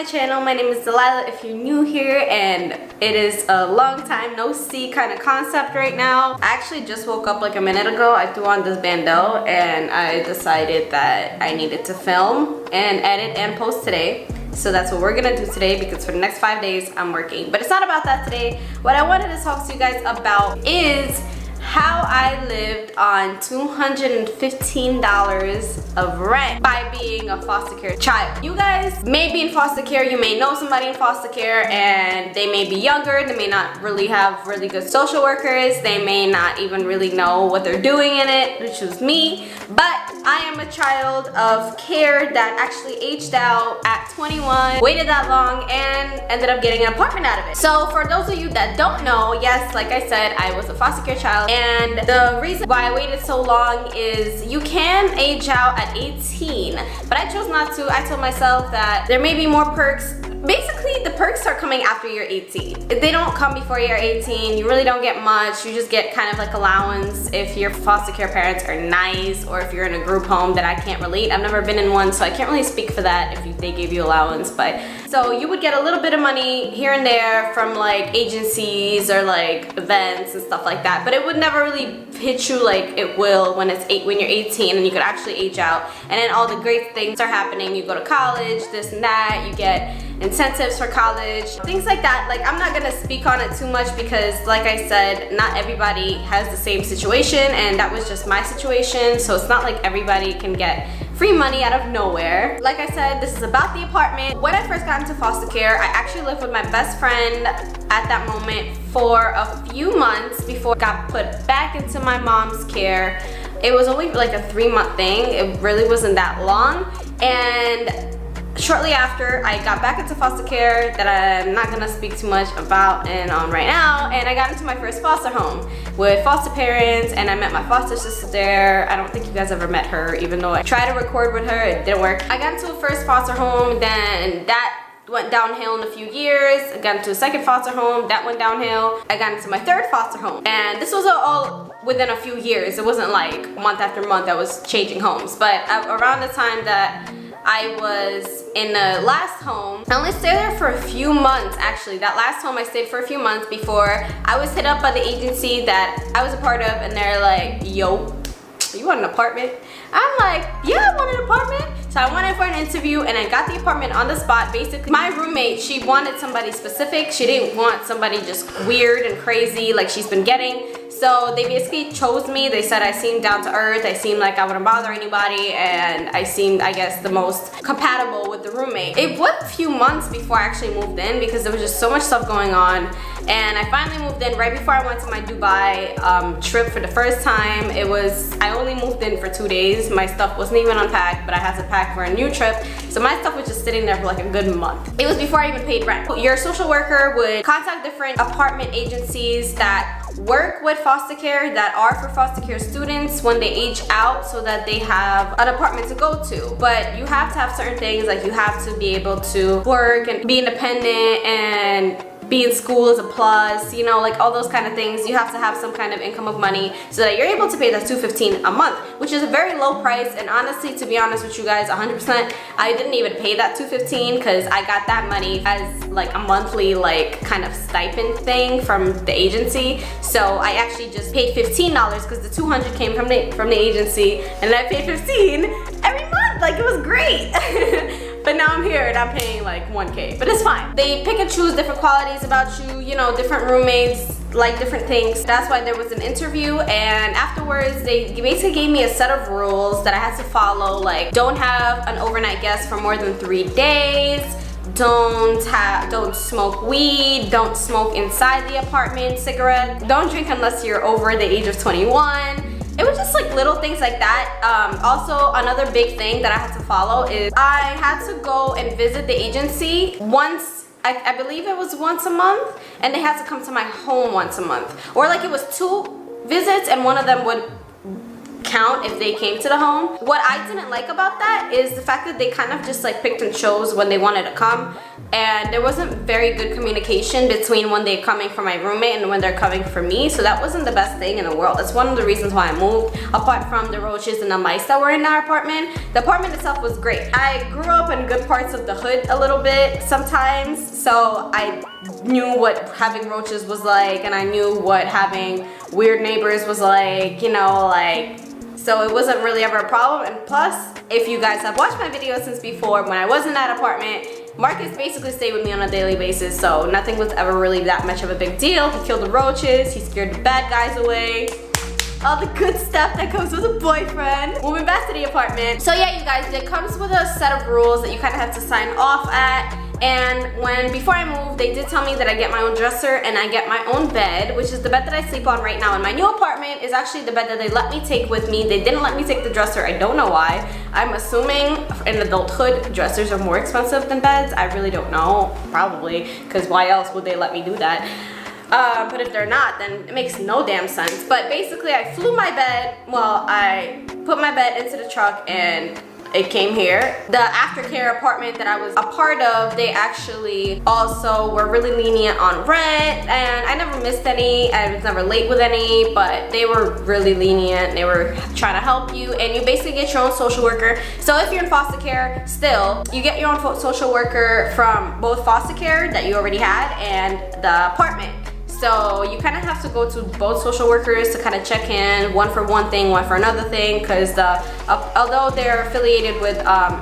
channel. My name is Delilah if you're new here, and it is a long time no see kind of concept right now. I actually just woke up like a minute ago. I threw on this bandeau and I decided that I needed to film and edit and post today. So that's what we're gonna do today, because for the next 5 days I'm working. But it's not about that today. What I wanted to talk to you guys about is how I lived on $215 of rent by being a foster care child. You guys may be in foster care, you may know somebody in foster care, and they may be younger, they may not really have really good social workers, they may not even really know what they're doing in it, which was me. But I am a child of care that actually aged out at 21, waited that long, and ended up getting an apartment out of it. So for those of you that don't know, yes, like I said, I was a foster care child, and the reason why I waited so long is you can age out at 18, but I chose not to. I told myself that there may be more perks. Basically, the perks are coming after you're 18. If they don't come before you're 18, you really don't get much. You just get kind of like allowance if your foster care parents are nice, or if you're in a group home that I can't relate. I've never been in one, so I can't really speak for that if they gave you allowance. But so you would get a little bit of money here and there from like agencies or like events and stuff like that, but it would never really hit you like it will when you're 18 and you could actually age out, and then all the great things are happening. You go to college, this and that, you get incentives for college, things like that. Like, I'm not gonna speak on it too much because, like I said, not everybody has the same situation, and that was just my situation. So it's not like everybody can get free money out of nowhere. Like I said, this is about the apartment. When I first got into foster care, I actually lived with my best friend at that moment for a few months before I got put back into my mom's care. It was only like a 3-month thing. It really wasn't that long. And shortly after, I got back into foster care that I'm not gonna speak too much about and on right now, and I got into my first foster home with foster parents, and I met my foster sister there. I don't think you guys ever met her, even though I tried to record with her, it didn't work. I got into a first foster home, then that went downhill in a few years. I got into a second foster home, that went downhill. I got into my third foster home, and this was all within a few years. It wasn't like month after month I was changing homes, but around the time that I was in the last home, I only stayed there for a few months actually. That last home I stayed for a few months before I was hit up by the agency that I was a part of, and they're like, yo, you want an apartment? I'm like, yeah, I want an apartment. So I went in for an interview and I got the apartment on the spot. Basically, my roommate, she wanted somebody specific. She didn't want somebody just weird and crazy like she's been getting. So they basically chose me. They said I seemed down to earth, I seemed like I wouldn't bother anybody, and I seemed, I guess, the most compatible with the roommate. It was a few months before I actually moved in because there was just so much stuff going on, and I finally moved in right before I went to my Dubai trip for the first time. I only moved in for 2 days. My stuff wasn't even unpacked, but I had to pack for a new trip. So my stuff was just sitting there for like a good month. It was before I even paid rent. Your social worker would contact different apartment agencies that work with foster care, that are for foster care students when they age out, so that they have an apartment to go to. But you have to have certain things, like you have to be able to work and be independent and be in school is a plus, you know, like all those kind of things. You have to have some kind of income of money so that you're able to pay that $215 a month, which is a very low price. And honestly, to be honest with you guys, 100%, I didn't even pay that $215 because I got that money as like a monthly like kind of stipend thing from the agency. So I actually just paid $15 because the $200 came from the agency, and I paid $15 every month. Like, it was great. But now I'm here and I'm paying like $1K, but it's fine. They pick and choose different qualities about you, you know, different roommates like different things. That's why there was an interview, and afterwards they basically gave me a set of rules that I had to follow, like don't have an overnight guest for more than 3 days, don't smoke weed, don't smoke inside the apartment, cigarettes, don't drink unless you're over the age of 21. It was just like little things like that. Also, another big thing that I had to follow is I had to go and visit the agency once, I believe it was once a month, and they had to come to my home once a month. Or like it was 2 visits and one of them would count if they came to the home. What I didn't like about that is the fact that they kind of just like picked and chose when they wanted to come, and there wasn't very good communication between when they're coming for my roommate and when they're coming for me. So that wasn't the best thing in the world. That's one of the reasons why I moved. Apart from the roaches and the mice that were in our apartment, the apartment itself was great. I grew up in good parts of the hood a little bit sometimes, so I knew what having roaches was like, and I knew what having weird neighbors was like, you know, like, so it wasn't really ever a problem. And plus, if you guys have watched my videos since before, when I was in that apartment, Marcus basically stayed with me on a daily basis, so nothing was ever really that much of a big deal. He killed the roaches, he scared the bad guys away. All the good stuff that comes with a boyfriend. Moving back to the apartment. So yeah, you guys, it comes with a set of rules that you kind of have to sign off at. And before I moved, they did tell me that I get my own dresser and I get my own bed, which is the bed that I sleep on right now in my new apartment. Is actually the bed that they let me take with me. They didn't let me take the dresser. I don't know why. I'm assuming in adulthood, dressers are more expensive than beds. I really don't know. Probably, because why else would they let me do that? But if they're not, then it makes no damn sense. But basically, I flew my bed, well, I put my bed into the truck and it came here. The aftercare apartment that I was a part of, they actually also were really lenient on rent, and I never missed any. I was never late with any, but they were really lenient. They were trying to help you, and you basically get your own social worker. So if you're in foster care still, you get your own social worker from both foster care that you already had and the apartment. So you kind of have to go to both social workers to kind of check in, one for one thing, one for another thing, because although they're affiliated with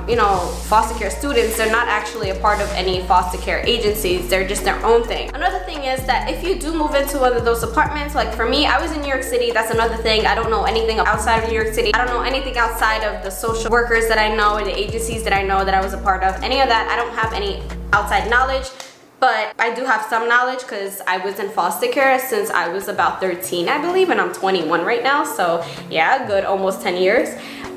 you know, foster care students, they're not actually a part of any foster care agencies. They're just their own thing. Another thing is that if you do move into one of those apartments, like for me, I was in New York City. That's another thing. I don't know anything outside of New York City. I don't know anything outside of the social workers that I know or the agencies that I know that I was a part of. Any of that, I don't have any outside knowledge. But I do have some knowledge because I was in foster care since I was about 13, I believe, and I'm 21 right now. So yeah, good almost 10 years.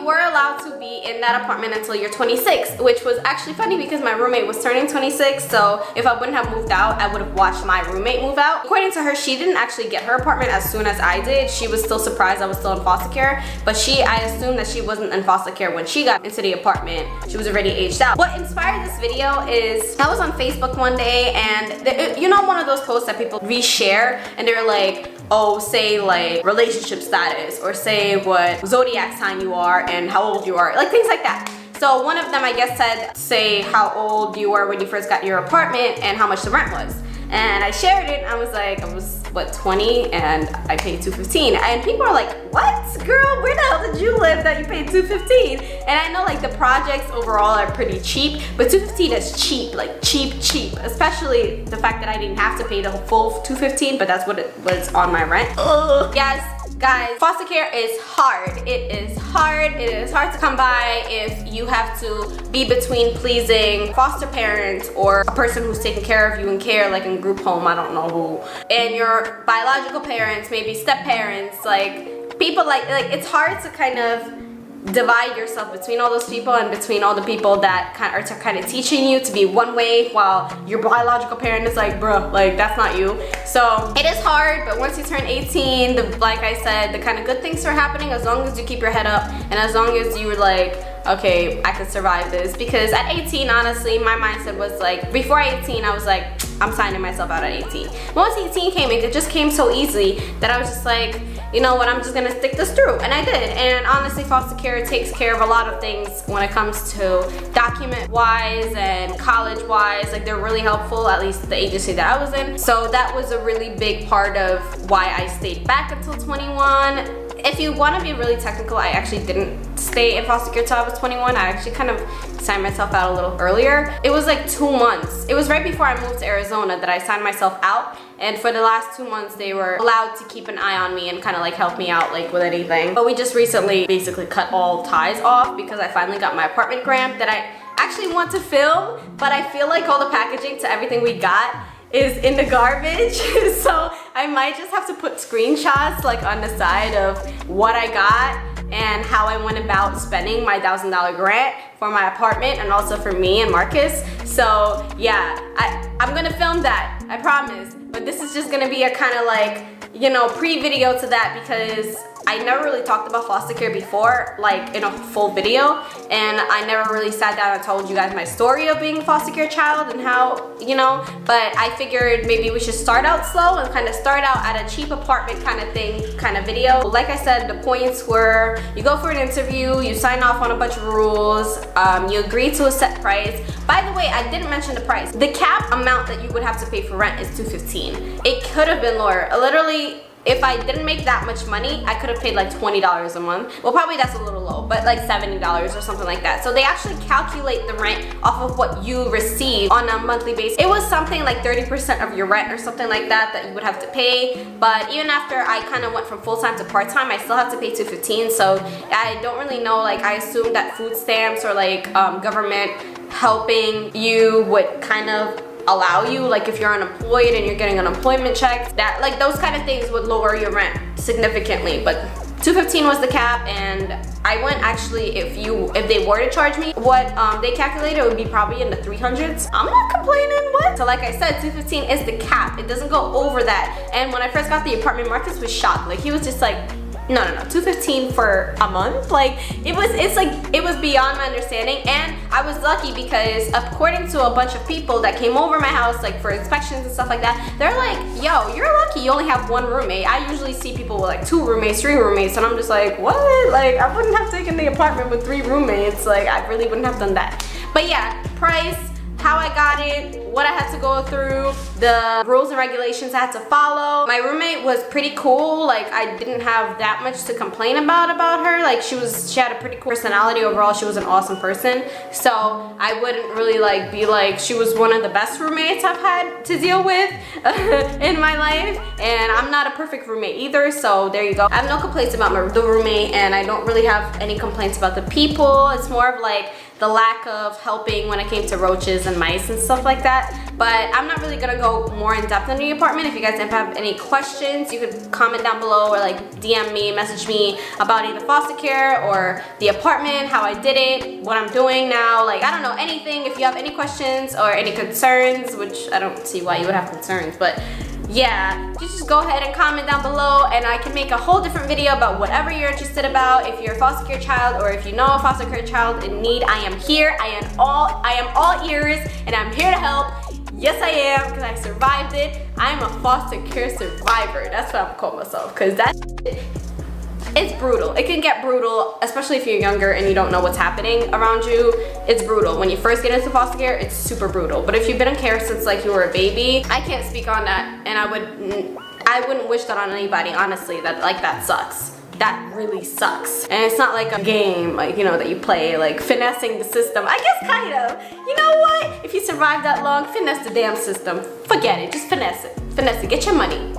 We're allowed to be in that apartment until you're 26, which was actually funny because my roommate was turning 26. So if I wouldn't have moved out, I would have watched my roommate move out. According to her, she didn't actually get her apartment as soon as I did. She was still surprised I was still in foster care, but I assumed that she wasn't in foster care when she got into the apartment. She was already aged out. What inspired this video is I was on Facebook one day, and you know, one of those posts that people reshare, and they're like, oh, say like relationship status, or say what zodiac sign you are and how old you are, like things like that. So one of them, I guess, said, say how old you were when you first got your apartment and how much the rent was. And I shared it, and I was like, I was, what, 20, and I paid $215. And people are like, what? Girl, where the hell did you live that you paid $215? And I know like the projects overall are pretty cheap, but $215 is cheap, like cheap, especially the fact that I didn't have to pay the full $215, but that's what it was on my rent. Ugh. Yes. Guys, foster care is hard. It is hard. It is hard to come by if you have to be between pleasing foster parents or a person who's taking care of you in care, like in group home, I don't know who, and your biological parents, maybe step parents, like people like it's hard to kind of divide yourself between all those people and between all the people that are kind of teaching you to be one way while your biological parent is like, bro, like that's not you. So it is hard, but once you turn 18, like I said, the kind of good things are happening as long as you keep your head up and as long as you're like, okay, I could survive this. Because at 18, honestly, my mindset was like, before 18, I was like, I'm signing myself out at 18. Once 18 came, it just came so easy that I was just like, you know what, I'm just gonna stick this through, and I did. And honestly, foster care takes care of a lot of things when it comes to document-wise and college-wise. Like, they're really helpful, at least the agency that I was in. So that was a really big part of why I stayed back until 21. If you want to be really technical, I actually didn't stay in foster care till I was 21. I actually kind of signed myself out a little earlier. It was like 2 months. It was right before I moved to Arizona that I signed myself out. And for the last 2 months, they were allowed to keep an eye on me and kind of like help me out like with anything. But we just recently basically cut all ties off because I finally got my apartment grant that I actually want to film, but I feel like all the packaging to everything we got is in the garbage. So I might just have to put screenshots like on the side of what I got and how I went about spending my $1,000 grant for my apartment and also for me and Marcus. So yeah, I'm gonna film that, I promise. But this is just gonna be a kind of like, you know, pre-video to that because I never really talked about foster care before, like in a full video, and I never really sat down and told you guys my story of being a foster care child and how, you know, but I figured maybe we should start out slow and kind of start out at a cheap apartment kind of thing, kind of video. Like I said, the points were you go for an interview, you sign off on a bunch of rules, you agree to a set price. By the way, I didn't mention the price. The cap amount that you would have to pay for rent is $215. It could have been lower. Literally, if I didn't make that much money, I could have paid like $20 a month. Well, probably that's a little low, but like $70 or something like that. So they actually calculate the rent off of what you receive on a monthly basis. It was something like 30% of your rent or something like that that you would have to pay. But even after I kind of went from full-time to part-time, I still have to pay $215. So I don't really know, like I assume that food stamps or like government helping you would kind of allow you, like if you're unemployed and you're getting unemployment checks, that like those kind of things would lower your rent significantly. But $215 was the cap, and I went actually, if they were to charge me what they calculated, it would be probably in the 300s. I'm not complaining. What? So like I said, $215 is the cap. It doesn't go over that. And when I first got the apartment, Marcus was shocked. Like he was just like, no, $215 for a month? Like it was beyond my understanding. And I was lucky because according to a bunch of people that came over my house like for inspections and stuff like that, they're like, yo, you're lucky you only have one roommate. I usually see people with like 2 roommates, 3 roommates, and I'm just like, what? Like I wouldn't have taken the apartment with 3 roommates. Like I really wouldn't have done that. But yeah, price, how I got it, what I had to go through, the rules and regulations I had to follow. My roommate was pretty cool. Like I didn't have that much to complain about her. Like she had a pretty cool personality overall. She was an awesome person. So I wouldn't really like be like she was one of the best roommates I've had to deal with in my life. And I'm not a perfect roommate either. So there you go. I have no complaints about the roommate, and I don't really have any complaints about the people. It's more of like the lack of helping when it came to roaches and mice and stuff like that. But I'm not really gonna go more in depth in the apartment. If you guys have any questions, you could comment down below or like DM me, message me about either foster care or the apartment, how I did it, what I'm doing now. Like I don't know, anything. If you have any questions or any concerns, which I don't see why you would have concerns, but yeah, just go ahead and comment down below, and I can make a whole different video about whatever you're interested about. If you're a foster care child, or if you know a foster care child in need, I am here. I am all ears, and I'm here to help. Yes, I am, because I survived it. I am a foster care survivor. That's what I'm calling myself, because it's brutal. It can get brutal, especially if you're younger and you don't know what's happening around you. It's brutal. When you first get into foster care, it's super brutal. But if you've been in care since like you were a baby, I can't speak on that, and I wouldn't wish that on anybody, honestly. That sucks. That really sucks. And it's not like a game, like, you know, that you play, like finessing the system. I guess kind of. You know what? If you survive that long, finesse the damn system. Forget it. Just finesse it. Finesse it. Get your money.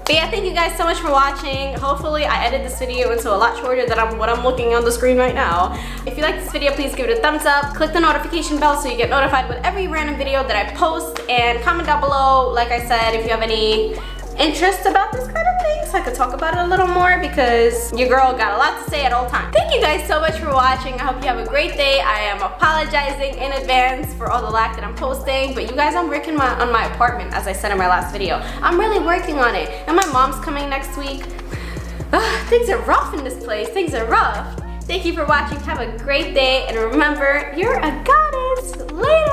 But yeah, thank you guys so much for watching. Hopefully I edited this video into a lot shorter than what I'm looking on the screen right now. If you like this video, please give it a thumbs up. Click the notification bell so you get notified with every random video that I post. And comment down below, like I said, if you have any interest about this kind of thing, so I could talk about it a little more, because your girl got a lot to say at all times. Thank you guys so much for watching. I hope you have a great day. I am apologizing in advance for all the lack that I'm posting, but you guys, I'm working on my apartment, as I said in my last video. I'm really working on it, and my mom's coming next week. Things are rough in this place. Things are rough. Thank you for watching. Have a great day, and remember, you're a goddess. Later.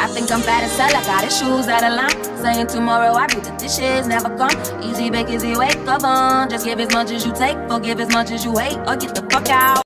I think I'm fat as hell, I got his shoes out of line. Saying tomorrow I do the dishes, never come. Easy bake, easy wake, come on. Just give as much as you take, forgive as much as you hate, or get the fuck out.